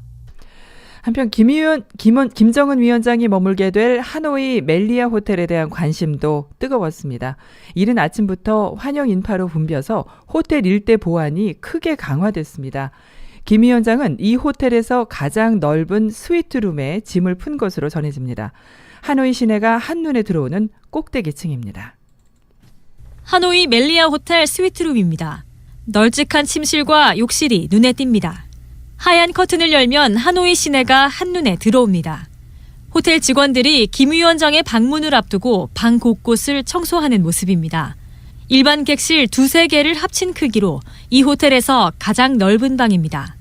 한편 김정은 위원장이 머물게 될 하노이 멜리아 호텔에 대한 관심도 뜨거웠습니다. 이른 아침부터 환영 인파로 붐벼서 호텔 일대 보안이 크게 강화됐습니다. 김 위원장은 이 호텔에서 가장 넓은 스위트룸에 짐을 푼 것으로 전해집니다. 하노이 시내가 한눈에 들어오는 꼭대기층입니다. 하노이 멜리아 호텔 스위트룸입니다. 널찍한 침실과 욕실이 눈에 띕니다. 하얀 커튼을 열면 하노이 시내가 한눈에 들어옵니다. 호텔 직원들이 김 위원장의 방문을 앞두고 방 곳곳을 청소하는 모습입니다. 일반 객실 2-3개를 합친 크기로 이 호텔에서 가장 넓은 방입니다.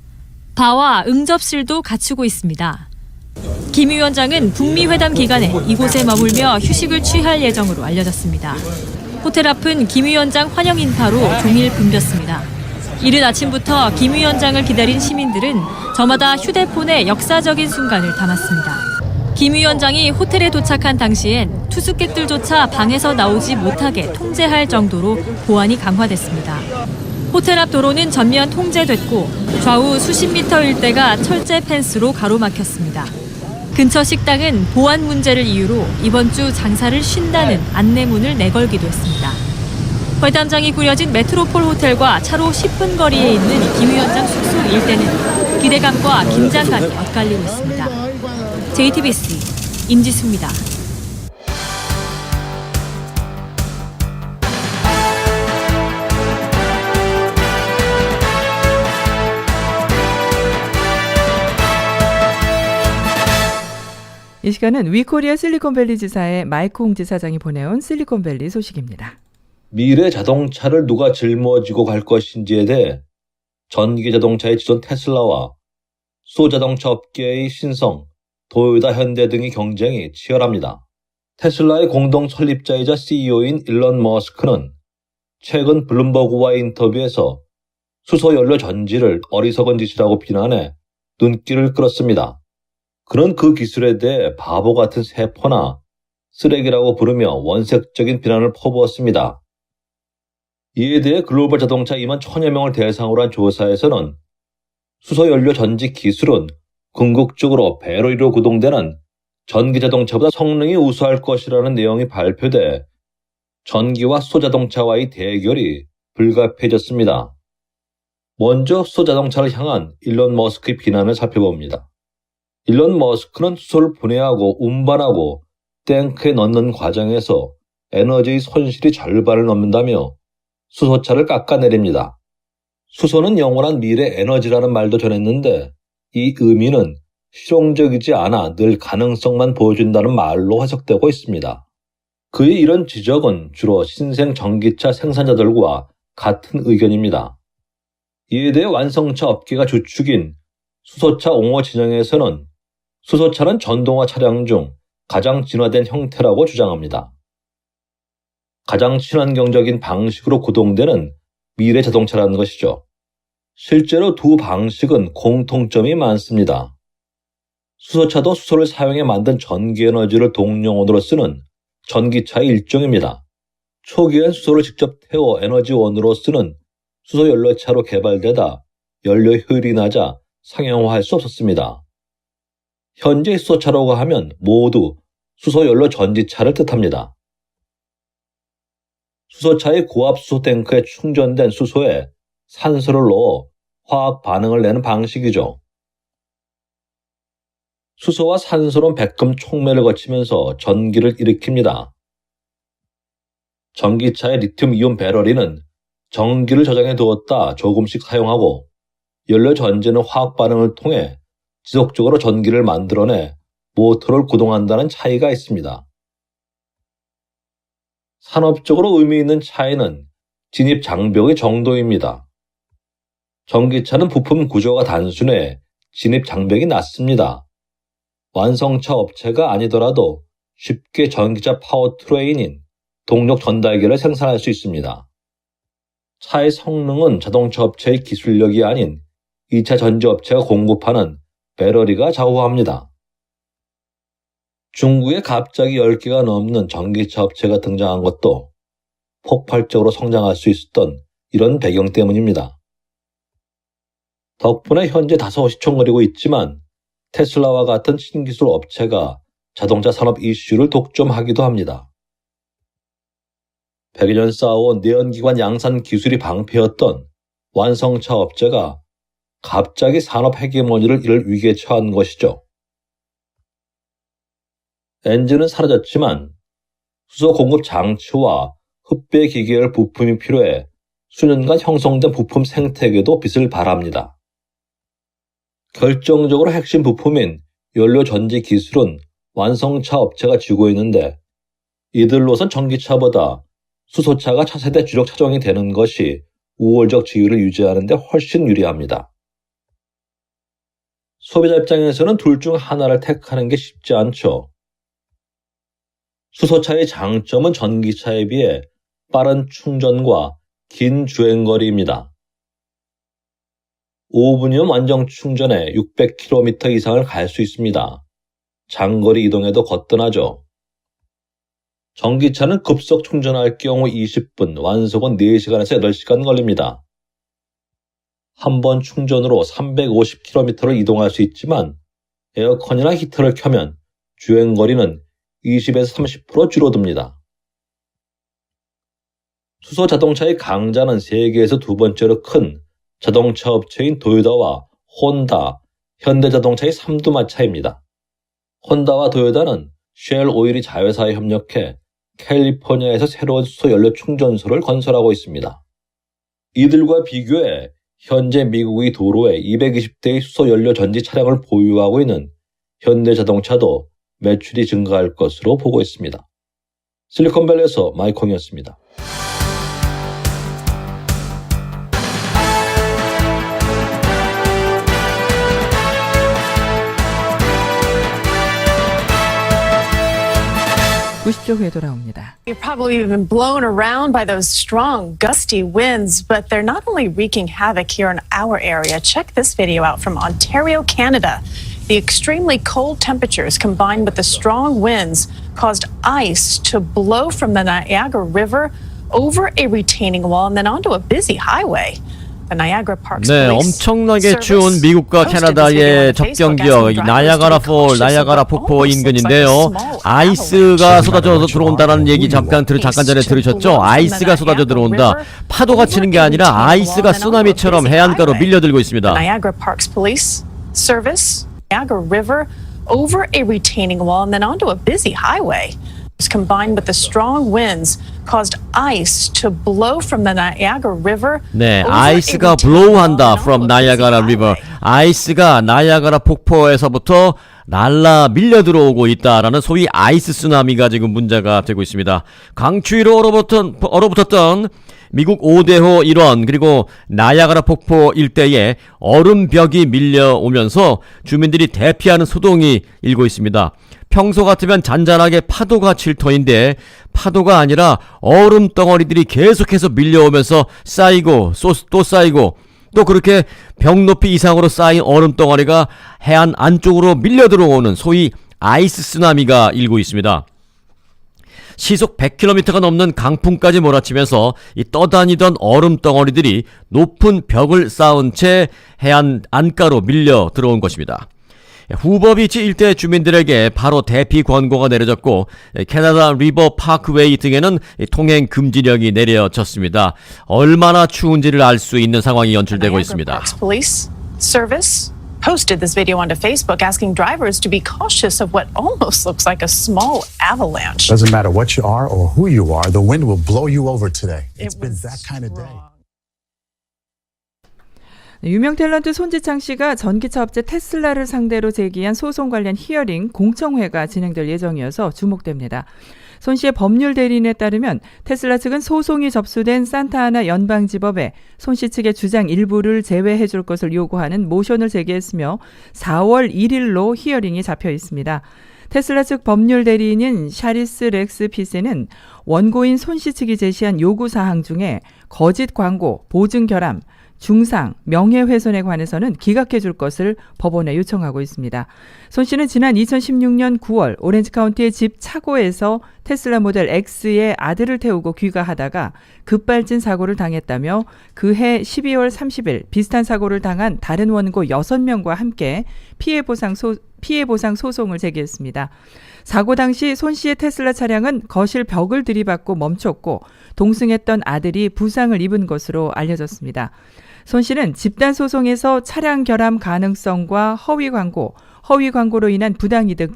바와 응접실도 갖추고 있습니다. 김 위원장은 북미 회담 기간에 이곳에 머물며 휴식을 취할 예정으로 알려졌습니다. 호텔 앞은 김 위원장 환영 인파로 종일 붐볐습니다. 이른 아침부터 김 위원장을 기다린 시민들은 저마다 휴대폰에 역사적인 순간을 담았습니다. 김 위원장이 호텔에 도착한 당시엔 투숙객들조차 방에서 나오지 못하게 통제할 정도로 보안이 강화됐습니다. 호텔 앞 도로는 전면 통제됐고 좌우 수십 미터 일대가 철제 펜스로 가로막혔습니다. 근처 식당은 보안 문제를 이유로 이번 주 장사를 쉰다는 안내문을 내걸기도 했습니다. 회담장이 꾸려진 메트로폴 호텔과 차로 10분 거리에 있는 김 위원장 숙소 일대는 기대감과 긴장감이 엇갈리고 있습니다. JTBC 임지수입니다. 이 시간은 위코리아 실리콘밸리 지사의 마이크 홍 지사장이 보내온 실리콘밸리 소식입니다. 미래 자동차를 누가 짊어지고 갈 것인지에 대해 전기 자동차의 지존 테슬라와 수소자동차 업계의 신성, 도요타 현대 등의 경쟁이 치열합니다. 테슬라의 공동 설립자이자 CEO인 일론 머스크는 최근 블룸버그와의 인터뷰에서 수소연료 전지를 어리석은 짓이라고 비난해 눈길을 끌었습니다. 그는 그 기술에 대해 바보 같은 세포나 쓰레기라고 부르며 원색적인 비난을 퍼부었습니다. 이에 대해 글로벌 자동차 2만 1000여 명을 대상으로 한 조사에서는 수소연료 전지 기술은 궁극적으로 배터리로 구동되는 전기자동차보다 성능이 우수할 것이라는 내용이 발표돼 전기와 수소자동차와의 대결이 불가피해졌습니다. 먼저 수소자동차를 향한 일론 머스크의 비난을 살펴봅니다. 일론 머스크는 수소를 분해하고 운반하고 탱크에 넣는 과정에서 에너지의 손실이 절반을 넘는다며 수소차를 깎아내립니다. 수소는 영원한 미래 에너지라는 말도 전했는데 이 의미는 실용적이지 않아 늘 가능성만 보여준다는 말로 해석되고 있습니다. 그의 이런 지적은 주로 신생 전기차 생산자들과 같은 의견입니다. 이에 대해 완성차 업계가 주축인 수소차 옹호 진영에서는 수소차는 전동화 차량 중 가장 진화된 형태라고 주장합니다. 가장 친환경적인 방식으로 구동되는 미래 자동차라는 것이죠. 실제로 두 방식은 공통점이 많습니다. 수소차도 수소를 사용해 만든 전기에너지를 동력원으로 쓰는 전기차의 일종입니다. 초기엔 수소를 직접 태워 에너지원으로 쓰는 수소연료차로 개발되다 연료 효율이 낮아 상용화할 수 없었습니다. 현재 수소차라고 하면 모두 수소연료 전지차를 뜻합니다. 수소차의 고압 수소 탱크에 충전된 수소에 산소를 넣어 화학 반응을 내는 방식이죠. 수소와 산소는 백금 촉매를 거치면서 전기를 일으킵니다. 전기차의 리튬이온 배터리는 전기를 저장해 두었다 조금씩 사용하고 연료 전지는 화학 반응을 통해 지속적으로 전기를 만들어내 모터를 구동한다는 차이가 있습니다. 산업적으로 의미 있는 차이는 진입 장벽의 정도입니다. 전기차는 부품 구조가 단순해 진입 장벽이 낮습니다. 완성차 업체가 아니더라도 쉽게 전기차 파워트레인인 동력 전달기를 생산할 수 있습니다. 차의 성능은 자동차 업체의 기술력이 아닌 2차 전지업체가 공급하는 배터리가 좌우합니다. 중국에 갑자기 10개가 넘는 전기차 업체가 등장한 것도 폭발적으로 성장할 수 있었던 이런 배경 때문입니다. 덕분에 현재 다소 시총거리고 있지만 테슬라와 같은 신기술 업체가 자동차 산업 이슈를 독점하기도 합니다. 100여 년 쌓아온 내연기관 양산 기술이 방패였던 완성차 업체가 갑자기 산업 헤게모니를 잃을 위기에 처한 것이죠. 엔진은 사라졌지만 수소 공급 장치와 흡배 기계열 부품이 필요해 수년간 형성된 부품 생태계도 빛을 발합니다. 결정적으로 핵심 부품인 연료 전지 기술은 완성차 업체가 쥐고 있는데 이들로선 전기차보다 수소차가 차세대 주력 차종이 되는 것이 우월적 지위를 유지하는 데 훨씬 유리합니다. 소비자 입장에서는 둘 중 하나를 택하는 게 쉽지 않죠. 수소차의 장점은 전기차에 비해 빠른 충전과 긴 주행거리입니다. 5분이면 완전 충전에 600km 이상을 갈 수 있습니다. 장거리 이동에도 거뜬하죠. 전기차는 급속 충전할 경우 20분, 완속은 4시간에서 8시간 걸립니다. 한 번 충전으로 350km를 이동할 수 있지만 에어컨이나 히터를 켜면 주행거리는 20에서 30% 줄어듭니다. 수소 자동차의 강자는 세계에서 두 번째로 큰 자동차 업체인 도요타와 혼다, 현대자동차의 삼두마차입니다. 혼다와 도요타는 쉘 오일이 자회사에 협력해 캘리포니아에서 새로운 수소 연료 충전소를 건설하고 있습니다. 이들과 비교해 현재 미국의 도로에 220대의 수소 연료 전지 차량을 보유하고 있는 현대자동차도 매출이 증가할 것으로 보고 있습니다. 실리콘밸리에서 마이콩이었습니다. 구십조 돌아옵니다. You've probably been blown around by those strong, gusty winds, but they're not only wreaking havoc here in our area. Check this video out from Ontario, Canada. The extremely cold temperatures combined with the strong winds caused ice to blow from the Niagara River over a retaining wall and then onto a busy highway. 네, 엄청나게 추운 미국과 캐나다의 접경지역 나야가라 폴, 나야가라 폭포 인근인데요. 아이스가 쏟아져 들어온다는 얘기 잠깐 전에 들으셨죠? 아이스가 쏟아져 들어온다. 파도가 치는 게 아니라 아이스가 쓰나미처럼 해안가로 밀려들고 있습니다. Niagara Parks Police Service, Niagara River over a retaining wall and then onto a busy highway. Combined with the strong winds caused ice to blow from the Niagara River. 네, 아이스가 blow한다 from Niagara River. 아이스가 나야가라 폭포에서부터 날라 밀려 들어오고 있다라는 소위 아이스 쓰나미가 지금 문제가 되고 있습니다. 강추위로 얼어붙었던 미국 5대호 일원 그리고 나야가라 폭포 일대에 얼음벽이 밀려오면서 주민들이 대피하는 소동이 일고 있습니다. 평소 같으면 잔잔하게 파도가 칠 터인데 파도가 아니라 얼음 덩어리들이 계속해서 밀려오면서 쌓이고 또 쌓이고 또 그렇게 벽 높이 이상으로 쌓인 얼음 덩어리가 해안 안쪽으로 밀려 들어오는 소위 아이스 쓰나미가 일고 있습니다. 시속 100km가 넘는 강풍까지 몰아치면서 이 떠다니던 얼음 덩어리들이 높은 벽을 쌓은 채 해안 안가로 밀려 들어온 것입니다. 후버비치 일대 주민들에게 바로 대피 권고가 내려졌고 캐나다 리버 파크웨이 등에는 통행 금지령이 내려졌습니다. 얼마나 추운지를 알 수 있는 상황이 연출되고 있습니다. Police Service posted this video onto Facebook asking drivers to be cautious of what almost looks like a small avalanche. Doesn't matter what you are or who you are, the wind will blow you over today. It's been that kind of day. 유명 탤런트 손지창 씨가 전기차 업체 테슬라를 상대로 제기한 소송 관련 히어링 공청회가 진행될 예정이어서 주목됩니다. 손 씨의 법률 대리인에 따르면 테슬라 측은 소송이 접수된 산타아나 연방지법에 손 씨 측의 주장 일부를 제외해 줄 것을 요구하는 모션을 제기했으며 4월 1일로 히어링이 잡혀 있습니다. 테슬라 측 법률 대리인인 샤리스 렉스 피세는 원고인 손 씨 측이 제시한 요구사항 중에 거짓 광고, 보증 결함, 중상, 명예훼손에 관해서는 기각해 줄 것을 법원에 요청하고 있습니다. 손 씨는 지난 2016년 9월 오렌지 카운티의 집 차고에서 테슬라 모델 X의 아들을 태우고 귀가하다가 급발진 사고를 당했다며 그해 12월 30일 비슷한 사고를 당한 다른 원고 6명과 함께 피해 보상 소송을 제기했습니다. 사고 당시 손 씨의 테슬라 차량은 거실 벽을 들이받고 멈췄고 동승했던 아들이 부상을 입은 것으로 알려졌습니다. 손 씨는 집단 소송에서 차량 결함 가능성과 허위 광고로 인한 부당이득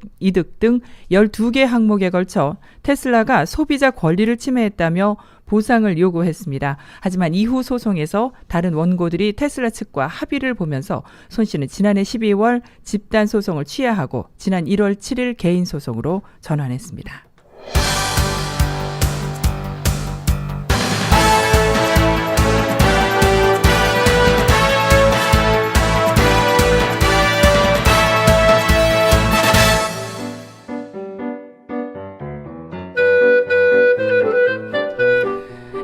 등 12개 항목에 걸쳐 테슬라가 소비자 권리를 침해했다며 보상을 요구했습니다. 하지만 이후 소송에서 다른 원고들이 테슬라 측과 합의를 보면서 손 씨는 지난해 12월 집단 소송을 취하하고 지난 1월 7일 개인 소송으로 전환했습니다.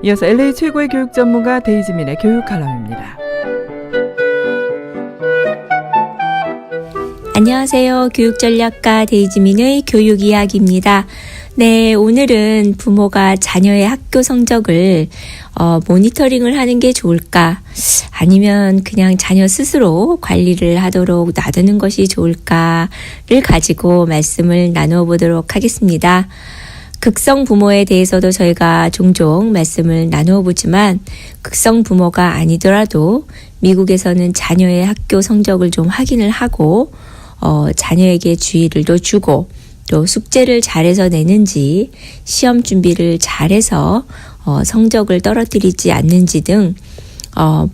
이어서 LA 최고의 교육 전문가 데이지민의 교육 칼럼입니다. 안녕하세요. 교육전략가 데이지민의 교육 이야기입니다. 네, 오늘은 부모가 자녀의 학교 성적을 모니터링을 하는 게 좋을까? 아니면 그냥 자녀 스스로 관리를 하도록 놔두는 것이 좋을까를 가지고 말씀을 나누어 보도록 하겠습니다. 극성 부모에 대해서도 저희가 종종 말씀을 나누어 보지만 극성 부모가 아니더라도 미국에서는 자녀의 학교 성적을 좀 확인을 하고 자녀에게 주의를 또 주고 또 숙제를 잘해서 내는지 시험 준비를 잘해서 성적을 떨어뜨리지 않는지 등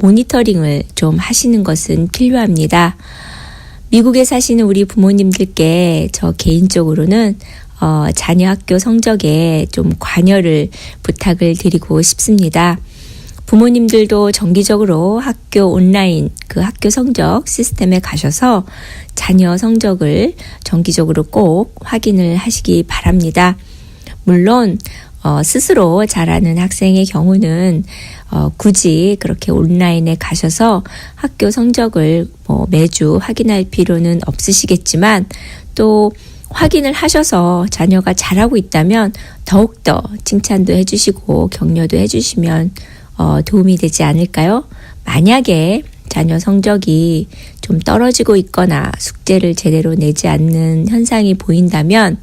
모니터링을 좀 하시는 것은 필요합니다. 미국에 사시는 우리 부모님들께 저 개인적으로는 자녀 학교 성적에 좀 관여를 부탁을 드리고 싶습니다. 부모님들도 정기적으로 학교 온라인 그 학교 성적 시스템에 가셔서 자녀 성적을 정기적으로 꼭 확인을 하시기 바랍니다. 물론 스스로 잘하는 학생의 경우는 굳이 그렇게 온라인에 가셔서 학교 성적을 매주 확인할 필요는 없으시겠지만 또 확인을 하셔서 자녀가 잘하고 있다면 더욱더 칭찬도 해주시고 격려도 해주시면 도움이 되지 않을까요? 만약에 자녀 성적이 좀 떨어지고 있거나 숙제를 제대로 내지 않는 현상이 보인다면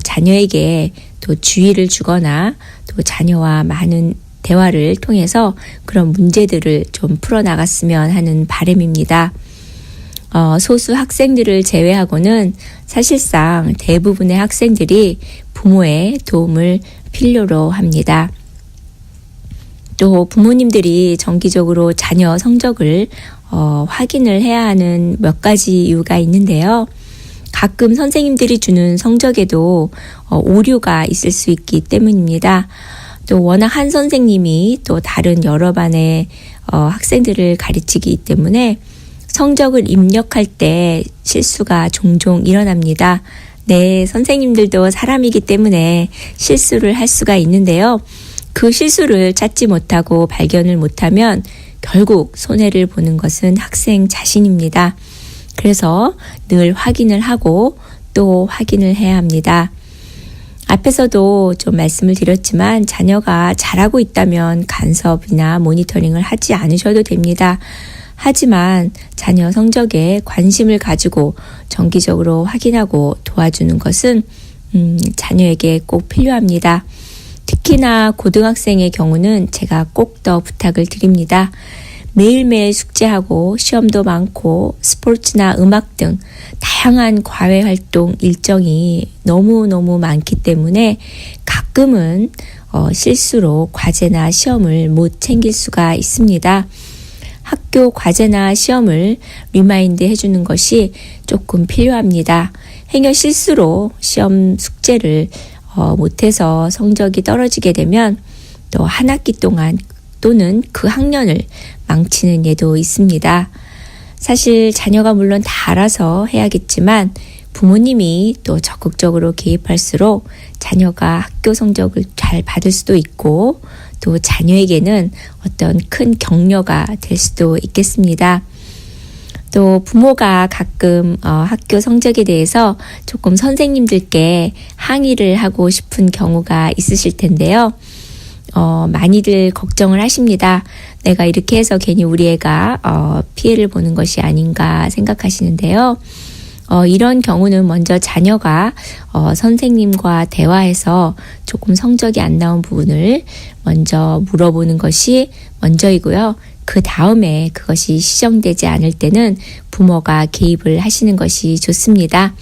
자녀에게 또 주의를 주거나 또 자녀와 많은 대화를 통해서 그런 문제들을 좀 풀어나갔으면 하는 바람입니다. 소수 학생들을 제외하고는 사실상 대부분의 학생들이 부모의 도움을 필요로 합니다. 또 부모님들이 정기적으로 자녀 성적을 확인을 해야 하는 몇 가지 이유가 있는데요. 가끔 선생님들이 주는 성적에도 오류가 있을 수 있기 때문입니다. 또 워낙 한 선생님이 또 다른 여러 반의 학생들을 가르치기 때문에 성적을 입력할 때 실수가 종종 일어납니다. 네, 선생님들도 사람이기 때문에 실수를 할 수가 있는데요. 그 실수를 찾지 못하고 발견을 못하면 결국 손해를 보는 것은 학생 자신입니다. 그래서 늘 확인을 하고 또 확인을 해야 합니다. 앞에서도 좀 말씀을 드렸지만 자녀가 잘하고 있다면 간섭이나 모니터링을 하지 않으셔도 됩니다. 하지만 자녀 성적에 관심을 가지고 정기적으로 확인하고 도와주는 것은 자녀에게 꼭 필요합니다. 특히나 고등학생의 경우는 제가 꼭 더 부탁을 드립니다. 매일매일 숙제하고 시험도 많고 스포츠나 음악 등 다양한 과외 활동 일정이 너무너무 많기 때문에 가끔은 실수로 과제나 시험을 못 챙길 수가 있습니다. 학교 과제나 시험을 리마인드 해주는 것이 조금 필요합니다. 행여 실수로 시험 숙제를 못해서 성적이 떨어지게 되면 또 한 학기 동안 또는 그 학년을 망치는 예도 있습니다. 사실 자녀가 물론 다 알아서 해야겠지만 부모님이 또 적극적으로 개입할수록 자녀가 학교 성적을 잘 받을 수도 있고 또 자녀에게는 어떤 큰 격려가 될 수도 있겠습니다. 또 부모가 가끔 학교 성적에 대해서 조금 선생님들께 항의를 하고 싶은 경우가 있으실 텐데요. 많이들 걱정을 하십니다. 내가 이렇게 해서 괜히 우리 애가 피해를 보는 것이 아닌가 생각하시는데요. 이런 경우는 먼저 자녀가 선생님과 대화해서 조금 성적이 안 나온 부분을 먼저 물어보는 것이 먼저이고요. 그 다음에 그것이 시정되지 않을 때는 부모가 개입을 하시는 것이 좋습니다.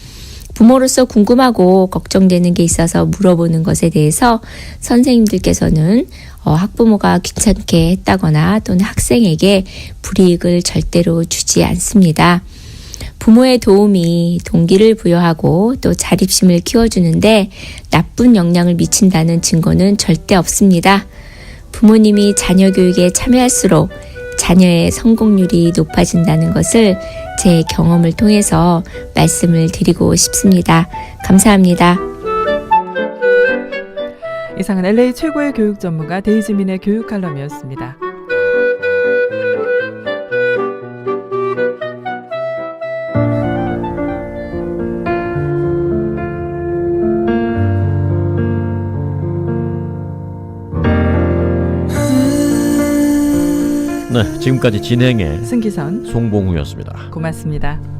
부모로서 궁금하고 걱정되는 게 있어서 물어보는 것에 대해서 선생님들께서는 학부모가 귀찮게 했다거나 또는 학생에게 불이익을 절대로 주지 않습니다. 부모의 도움이 동기를 부여하고 또 자립심을 키워주는데 나쁜 영향을 미친다는 증거는 절대 없습니다. 부모님이 자녀 교육에 참여할수록 자녀의 성공률이 높아진다는 것을 제 경험을 통해서 말씀을 드리고 싶습니다. 감사합니다. 이상은 LA 최고의 교육 전문가 데이지민의 교육 칼럼이었습니다. 네, 지금까지 진행의 승기선, 송봉우였습니다. 고맙습니다.